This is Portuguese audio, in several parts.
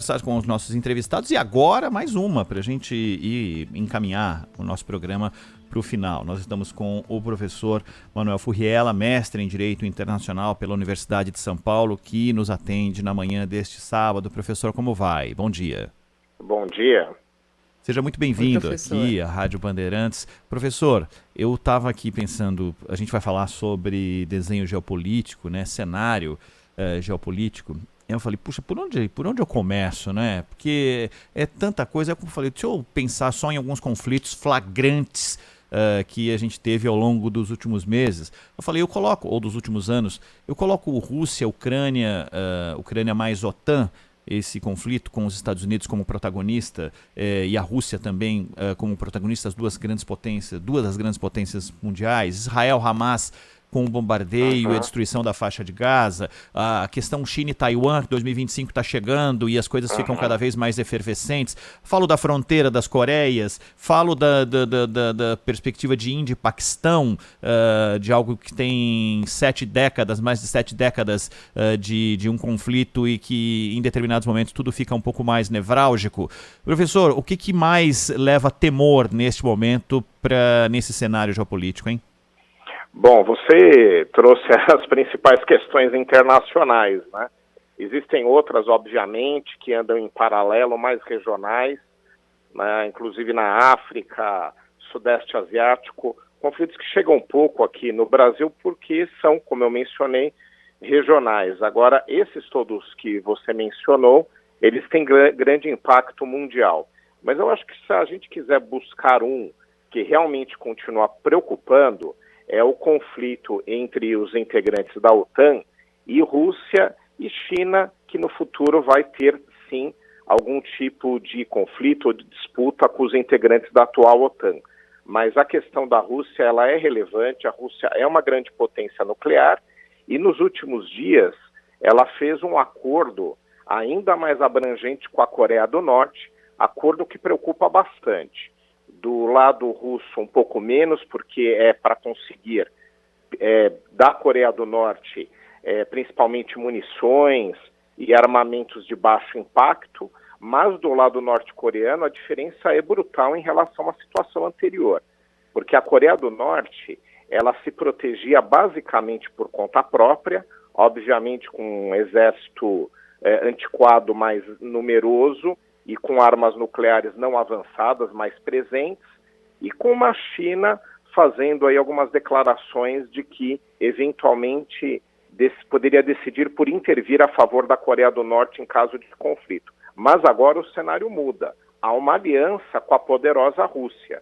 conversar com os nossos entrevistados e agora mais uma para a gente ir encaminhar o nosso programa para o final. Nós estamos com o professor Manuel Furriela, mestre em Direito Internacional pela Universidade de São Paulo, que nos atende na manhã deste sábado. Professor, como vai? Bom dia. Bom dia. Seja muito bem-vindo aqui à Rádio Bandeirantes. Professor, eu estava aqui pensando, a gente vai falar sobre desenho geopolítico, né, cenário geopolítico. Eu falei, puxa, por onde eu começo, né? Porque é tanta coisa. Eu falei, deixa eu pensar só em alguns conflitos flagrantes que a gente teve ao longo dos últimos meses. Eu falei, ou dos últimos anos, eu coloco Rússia, Ucrânia, Ucrânia mais OTAN, esse conflito com os Estados Unidos como protagonista e a Rússia também como protagonistas, duas das grandes potências mundiais, Israel, Hamas com o bombardeio e a destruição da faixa de Gaza, a questão China e Taiwan, que 2025 está chegando e as coisas ficam cada vez mais efervescentes. Falo da fronteira das Coreias, falo da perspectiva de Índia e Paquistão, de algo que tem mais de 7 décadas de um conflito e que em determinados momentos tudo fica um pouco mais nevrálgico. Professor, o que mais leva temor neste momento nesse cenário geopolítico, hein? Bom, você trouxe as principais questões internacionais, né? Existem outras, obviamente, que andam em paralelo, mais regionais, né? Inclusive na África, Sudeste Asiático, conflitos que chegam um pouco aqui no Brasil porque são, como eu mencionei, regionais. Agora, esses todos que você mencionou, eles têm grande impacto mundial. Mas eu acho que se a gente quiser buscar um que realmente continua preocupando, é o conflito entre os integrantes da OTAN e Rússia e China, que no futuro vai ter, sim, algum tipo de conflito ou de disputa com os integrantes da atual OTAN. Mas a questão da Rússia, ela é relevante, a Rússia é uma grande potência nuclear e nos últimos dias ela fez um acordo ainda mais abrangente com a Coreia do Norte, acordo que preocupa bastante. Do lado russo um pouco menos, porque é para conseguir da Coreia do Norte principalmente munições e armamentos de baixo impacto, mas do lado norte-coreano a diferença é brutal em relação à situação anterior, porque a Coreia do Norte ela se protegia basicamente por conta própria, obviamente com um exército antiquado mais numeroso, e com armas nucleares não avançadas, mas presentes, e com uma China fazendo aí algumas declarações de que, eventualmente, poderia decidir por intervir a favor da Coreia do Norte em caso de conflito. Mas agora o cenário muda. Há uma aliança com a poderosa Rússia.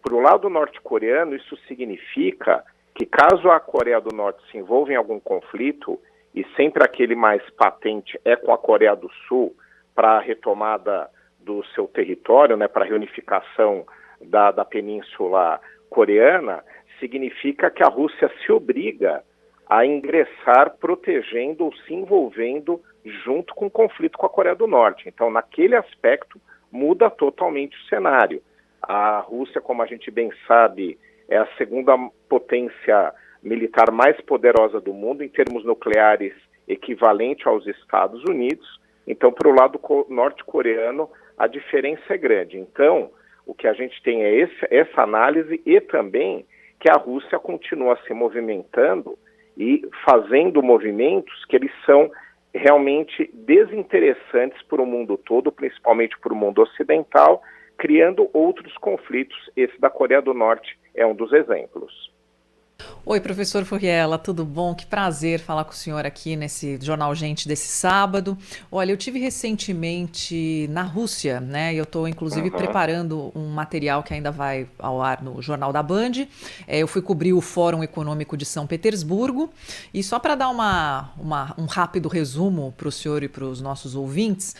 Para o lado norte-coreano, isso significa que, caso a Coreia do Norte se envolva em algum conflito, e sempre aquele mais patente é com a Coreia do Sul, para a retomada do seu território, né, para a reunificação da Península Coreana, significa que a Rússia se obriga a ingressar protegendo ou se envolvendo junto com o conflito com a Coreia do Norte. Então, naquele aspecto, muda totalmente o cenário. A Rússia, como a gente bem sabe, é a segunda potência militar mais poderosa do mundo, em termos nucleares, equivalente aos Estados Unidos. Então, para o lado norte-coreano, a diferença é grande. Então, o que a gente tem é essa análise e também que a Rússia continua se movimentando e fazendo movimentos que eles são realmente desinteressantes para o mundo todo, principalmente para o mundo ocidental, criando outros conflitos. Esse da Coreia do Norte é um dos exemplos. Oi, professor Furriela, tudo bom? Que prazer falar com o senhor aqui nesse Jornal Gente desse sábado. Olha, eu tive recentemente na Rússia, né? Eu estou, inclusive, preparando um material que ainda vai ao ar no Jornal da Band. Eu fui cobrir o Fórum Econômico de São Petersburgo. E só para dar um rápido resumo para o senhor e para os nossos ouvintes,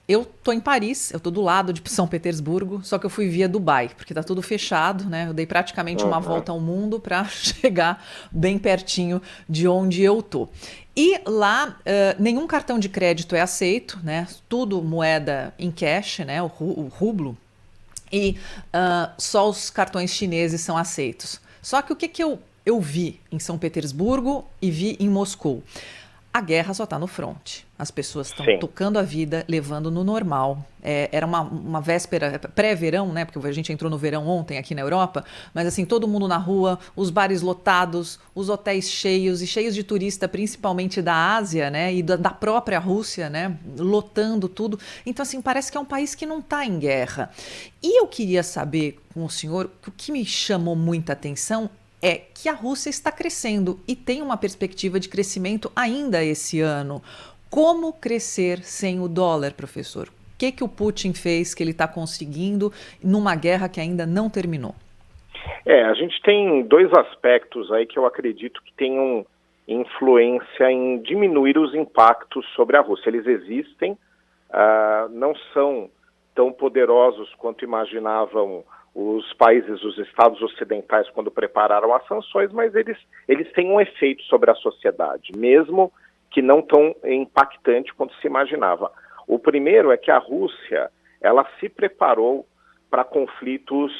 eu tô em Paris, eu tô do lado de São Petersburgo, só que eu fui via Dubai, porque tá tudo fechado, né? Eu dei praticamente uma volta ao mundo para chegar bem pertinho de onde eu tô. E lá, nenhum cartão de crédito é aceito, né? Tudo moeda em cash, né? O rublo. E só os cartões chineses são aceitos. Só que o que eu vi em São Petersburgo e vi em Moscou? A guerra só está no fronte. As pessoas estão Sim. tocando a vida, levando no normal. Era uma véspera, pré-verão, né? Porque a gente entrou no verão ontem aqui na Europa. Mas assim, todo mundo na rua, os bares lotados, os hotéis cheios e cheios de turista, principalmente da Ásia, né? E da própria Rússia, né? Lotando tudo. Então, assim, parece que é um país que não está em guerra. E eu queria saber com o senhor, o que me chamou muita atenção é que a Rússia está crescendo e tem uma perspectiva de crescimento ainda esse ano. Como crescer sem o dólar, professor? O que o Putin fez que ele está conseguindo numa guerra que ainda não terminou? A gente tem dois aspectos aí que eu acredito que tenham influência em diminuir os impactos sobre a Rússia. Eles existem, não são tão poderosos quanto imaginavam os países, os estados ocidentais, quando prepararam as sanções, mas eles têm um efeito sobre a sociedade, mesmo que não tão impactante quanto se imaginava. O primeiro é que a Rússia, ela se preparou para conflitos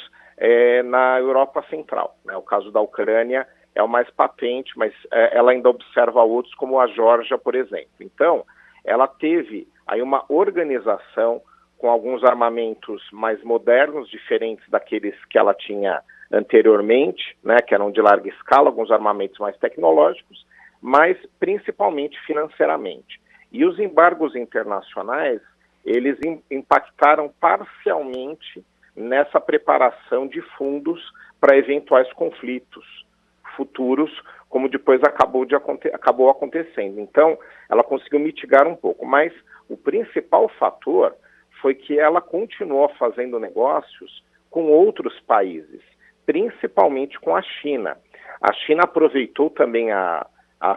na Europa Central, né? O caso da Ucrânia é o mais patente, mas ela ainda observa outros, como a Geórgia, por exemplo. Então, ela teve aí uma organização com alguns armamentos mais modernos, diferentes daqueles que ela tinha anteriormente, né, que eram de larga escala, alguns armamentos mais tecnológicos, mas principalmente financeiramente. E os embargos internacionais, eles impactaram parcialmente nessa preparação de fundos para eventuais conflitos futuros, como depois acabou acontecendo. Então, ela conseguiu mitigar um pouco, mas o principal fator foi que ela continuou fazendo negócios com outros países, principalmente com a China. A China aproveitou também a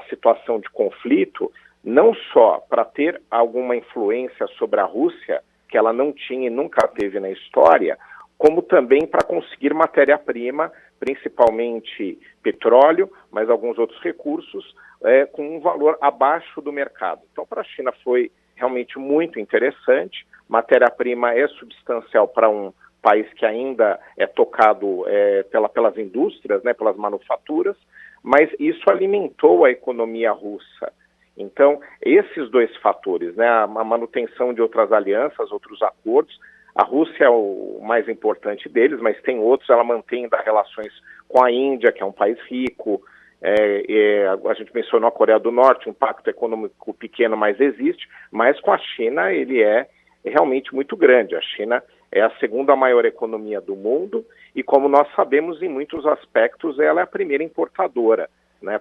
situação de conflito, não só para ter alguma influência sobre a Rússia, que ela não tinha e nunca teve na história, como também para conseguir matéria-prima, principalmente petróleo, mas alguns outros recursos, com um valor abaixo do mercado. Então, para a China foi realmente muito interessante. Matéria-prima é substancial para um país que ainda é tocado pelas indústrias, né, pelas manufaturas, mas isso alimentou a economia russa. Então, esses dois fatores, né, a manutenção de outras alianças, outros acordos, a Rússia é o mais importante deles, mas tem outros, ela mantém ainda relações com a Índia, que é um país rico, a gente mencionou a Coreia do Norte, um impacto econômico pequeno, mas existe, mas com a China ele é realmente muito grande. A China é a segunda maior economia do mundo e, como nós sabemos, em muitos aspectos, ela é a primeira importadora, né?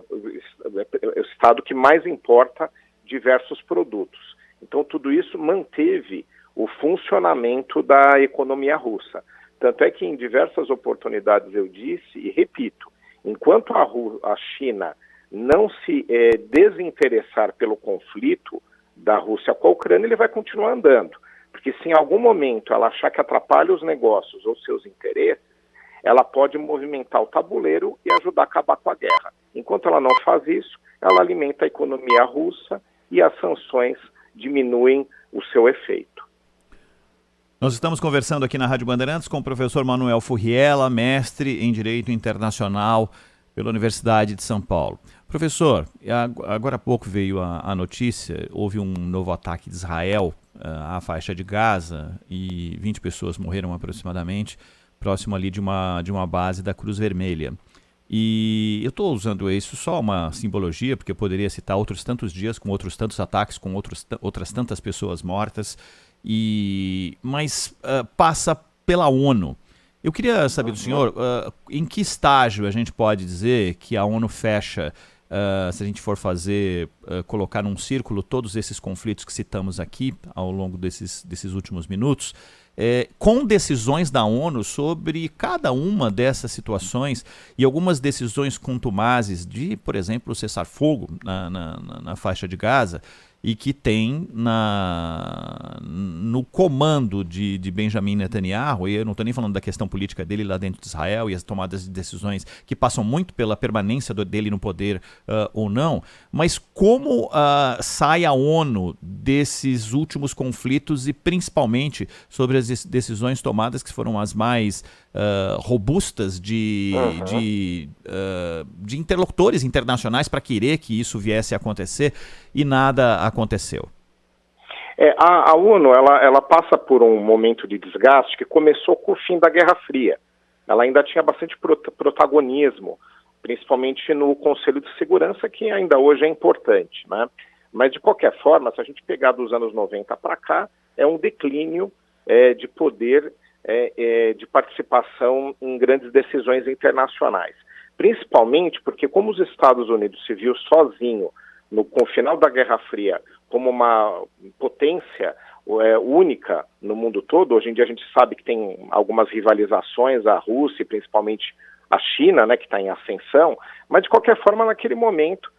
O estado que mais importa diversos produtos. Então, tudo isso manteve o funcionamento da economia russa. Tanto é que em diversas oportunidades eu disse, e repito, enquanto a China não se desinteressar pelo conflito da Rússia com a Ucrânia, ele vai continuar andando. Porque se em algum momento ela achar que atrapalha os negócios ou seus interesses, ela pode movimentar o tabuleiro e ajudar a acabar com a guerra. Enquanto ela não faz isso, ela alimenta a economia russa e as sanções diminuem o seu efeito. Nós estamos conversando aqui na Rádio Bandeirantes com o professor Manuel Furriela, mestre em Direito Internacional pela Universidade de São Paulo. Professor, agora há pouco veio a notícia, houve um novo ataque de Israel à faixa de Gaza e 20 pessoas morreram aproximadamente, próximo ali de uma base da Cruz Vermelha. E eu estou usando isso só uma simbologia, porque eu poderia citar outros tantos dias com outros tantos ataques, com outras tantas pessoas mortas, mas passa pela ONU. Eu queria saber do senhor em que estágio a gente pode dizer que a ONU fecha, se a gente for colocar num círculo todos esses conflitos que citamos aqui ao longo desses últimos minutos, com decisões da ONU sobre cada uma dessas situações e algumas decisões contumazes de, por exemplo, cessar fogo na faixa de Gaza, e que tem no comando de Benjamin Netanyahu, e eu não estou nem falando da questão política dele lá dentro de Israel e as tomadas de decisões que passam muito pela permanência dele no poder ou não, mas como sai a ONU desses últimos conflitos e principalmente sobre as decisões tomadas que foram as mais robustas de interlocutores internacionais para querer que isso viesse a acontecer e nada aconteceu. A ONU ela passa por um momento de desgaste que começou com o fim da Guerra Fria. Ela ainda tinha bastante protagonismo, principalmente no Conselho de Segurança, que ainda hoje é importante, né? Mas, de qualquer forma, se a gente pegar dos anos 90 para cá, é um declínio de poder de participação em grandes decisões internacionais. Principalmente porque, como os Estados Unidos se viu sozinho com o final da Guerra Fria como uma potência única no mundo todo, hoje em dia a gente sabe que tem algumas rivalizações, a Rússia, principalmente a China, né, que está em ascensão, mas de qualquer forma, naquele momento,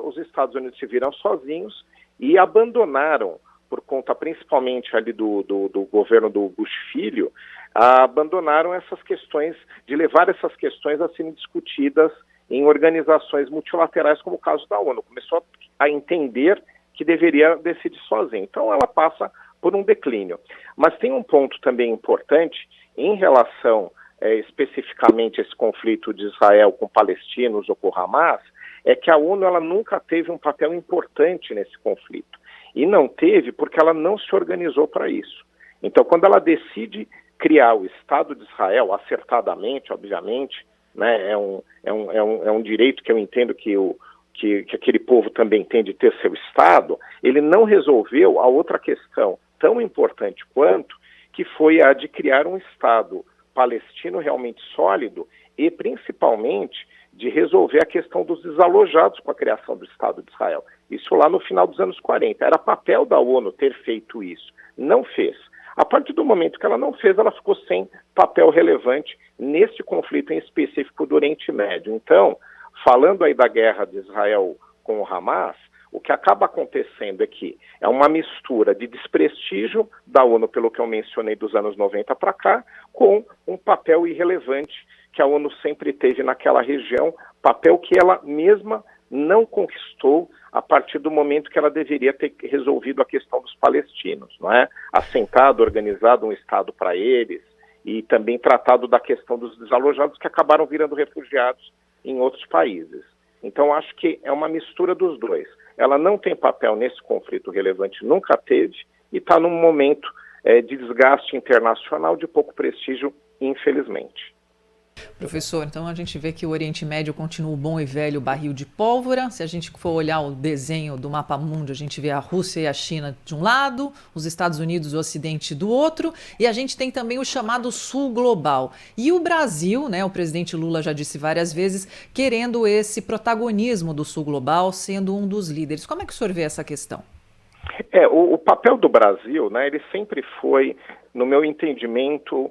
os Estados Unidos se viram sozinhos e abandonaram, por conta principalmente ali do governo do Bush filho, abandonaram essas questões, de levar essas questões a serem discutidas em organizações multilaterais, como o caso da ONU. Começou a entender que deveria decidir sozinho. Então ela passa por um declínio. Mas tem um ponto também importante em relação especificamente a esse conflito de Israel com palestinos ou com Hamas, é que a ONU ela nunca teve um papel importante nesse conflito. E não teve porque ela não se organizou para isso. Então, quando ela decide criar o Estado de Israel, acertadamente, obviamente, né, é um direito que eu entendo que aquele povo também tem de ter seu Estado, ele não resolveu a outra questão tão importante quanto, que foi a de criar um Estado palestino realmente sólido e, principalmente, de resolver a questão dos desalojados com a criação do Estado de Israel. Isso lá no final dos anos 40. Era papel da ONU ter feito isso. Não fez. A partir do momento que ela não fez, ela ficou sem papel relevante nesse conflito em específico do Oriente Médio. Então, falando aí da guerra de Israel com o Hamas, o que acaba acontecendo é que é uma mistura de desprestígio da ONU, pelo que eu mencionei dos anos 90 para cá, com um papel irrelevante que a ONU sempre teve naquela região, papel que ela mesma não conquistou a partir do momento que ela deveria ter resolvido a questão dos palestinos, não é? Assentado, organizado um Estado para eles e também tratado da questão dos desalojados que acabaram virando refugiados em outros países. Então, acho que é uma mistura dos dois. Ela não tem papel nesse conflito relevante, nunca teve, e está num momento de desgaste internacional de pouco prestígio, infelizmente. Professor, então a gente vê que o Oriente Médio continua o bom e velho barril de pólvora. Se a gente for olhar o desenho do mapa mundo, a gente vê a Rússia e a China de um lado, os Estados Unidos e o Ocidente do outro, e a gente tem também o chamado Sul Global. E o Brasil, né, o presidente Lula já disse várias vezes, querendo esse protagonismo do Sul Global, sendo um dos líderes. Como é que o senhor vê essa questão? O papel do Brasil, né, ele sempre foi, no meu entendimento,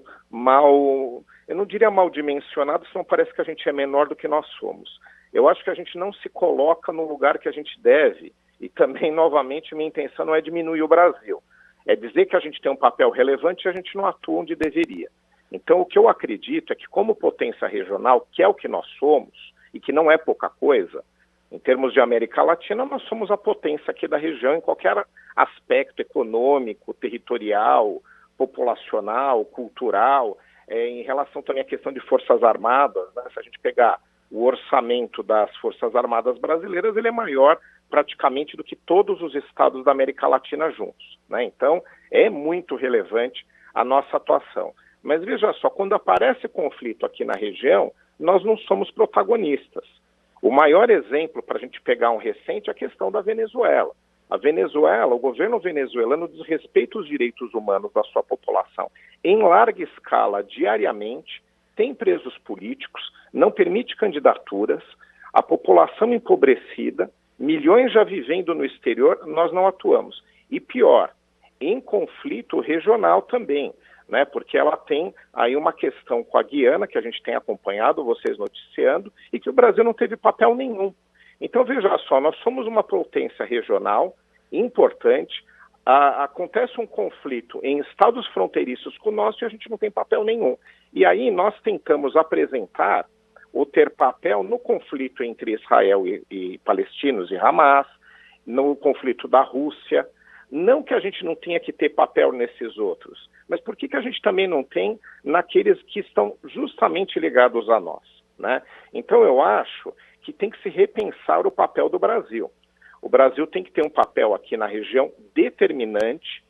eu não diria mal dimensionado, senão parece que a gente é menor do que nós somos. Eu acho que a gente não se coloca no lugar que a gente deve, e também, novamente, minha intenção não é diminuir o Brasil. É dizer que a gente tem um papel relevante e a gente não atua onde deveria. Então, o que eu acredito é que, como potência regional, que é o que nós somos, e que não é pouca coisa, em termos de América Latina, nós somos a potência aqui da região em qualquer aspecto econômico, territorial, populacional, cultural, em relação também à questão de Forças Armadas, né? Se a gente pegar o orçamento das Forças Armadas brasileiras, ele é maior praticamente do que todos os estados da América Latina juntos, né? Então, é muito relevante a nossa atuação. Mas veja só, quando aparece conflito aqui na região, nós não somos protagonistas. O maior exemplo, para a gente pegar um recente, é a questão da Venezuela. A Venezuela, o governo venezuelano desrespeita os direitos humanos da sua população em larga escala, diariamente, tem presos políticos, não permite candidaturas, a população empobrecida, milhões já vivendo no exterior, nós não atuamos. E pior, em conflito regional também, né, porque ela tem aí uma questão com a Guiana, que a gente tem acompanhado, vocês noticiando, e que o Brasil não teve papel nenhum. Então, veja só, nós somos uma potência regional importante, acontece um conflito em estados fronteiriços com o nosso e a gente não tem papel nenhum. E aí nós tentamos apresentar ou ter papel no conflito entre Israel e palestinos e Hamas, no conflito da Rússia. Não que a gente não tenha que ter papel nesses outros, mas por que a gente também não tem naqueles que estão justamente ligados a nós, né? Então eu acho que tem que se repensar o papel do Brasil. O Brasil tem que ter um papel aqui na região determinante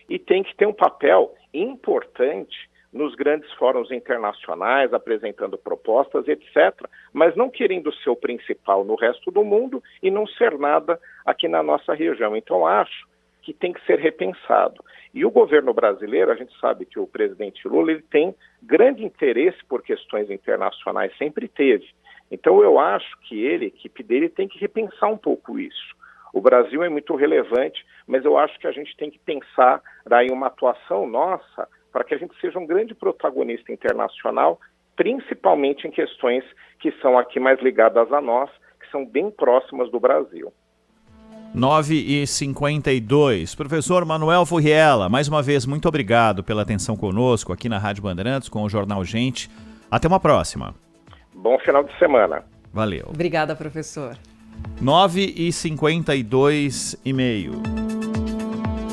e tem que ter um papel importante nos grandes fóruns internacionais, apresentando propostas, etc., mas não querendo ser o principal no resto do mundo e não ser nada aqui na nossa região. Então, acho que tem que ser repensado. E o governo brasileiro, a gente sabe que o presidente Lula ele tem grande interesse por questões internacionais, sempre teve. Então, eu acho que a equipe dele tem que repensar um pouco isso. O Brasil é muito relevante, mas eu acho que a gente tem que pensar em uma atuação nossa para que a gente seja um grande protagonista internacional, principalmente em questões que são aqui mais ligadas a nós, que são bem próximas do Brasil. 9h52. Professor Manuel Furriela, mais uma vez, muito obrigado pela atenção conosco aqui na Rádio Bandeirantes com o Jornal Gente. Até uma próxima. Bom final de semana. Valeu. Obrigada, professor. 9h52 e meio.